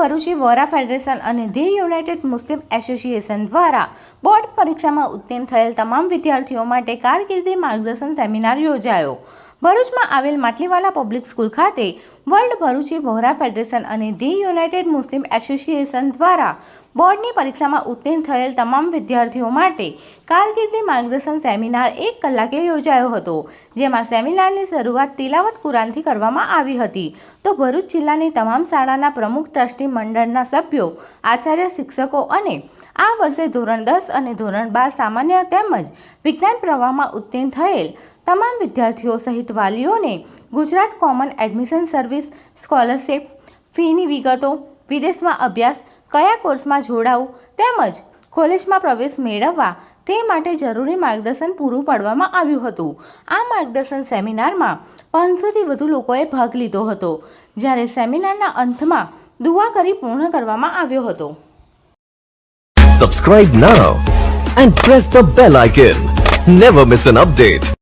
Bharuchi Vora federation અને the United Muslim association દ્વારા board પરીક્ષામાં ઉત્તીર્ણ થયેલ તમામ વિદ્યાર્થીઓ માટે કારકિર્દી માર્ગદર્શન સેમિનાર યોજાયો। ભરૂચમાં આવેલ માટલીવાલા પબ્લિક સ્કૂલ ખાતે વર્લ્ડ ભરૂચી વોરા ફેડરેશન અને ધી યુનાઇટેડ મુસ્લિમ એસોસિએશન દ્વારા બોર્ડની પરીક્ષામાં ઉત્તીર્ણ થયેલ તમામ વિદ્યાર્થીઓ માટે કારકિર્દી માર્ગદર્શન સેમિનાર 1 કલાકે યોજાયો હતો, જેમાં સેમિનારની શરૂઆત તિલાવત કુરાનથી કરવામાં આવી હતી। તો ભરૂચ જિલ્લાની તમામ શાળાના પ્રમુખ ટ્રસ્ટી મંડળના સભ્યો, આચાર્ય, શિક્ષકો અને આ વર્ષે ધોરણ 10 અને ધોરણ 12 સામાન્ય તેમજ વિજ્ઞાન પ્રવાહમાં ઉત્તીર્ણ થયેલ તમામ વિદ્યાર્થીઓ સહિત વાલીઓને Gujarat common admission service, scholarship, ફીની વિગતો, વિદેશમાં અભ્યાસ, કયા કોર્સમાં જોડાવું તેમજ કોલેજમાં પ્રવેશ મેળવવા તે માટે જરૂરી માર્ગદર્શન પૂરું પાડવામાં આવ્યું હતું। આ માર્ગદર્શન સેમિનારમાં 500થી વધુ લોકોએ ભાગ લીધો હતો, જ્યારે સેમિનારના અંતમાં દુઆ કરી પૂર્ણ કરવામાં આવ્યો હતો। Subscribe now and press the bell icon. Never miss an update.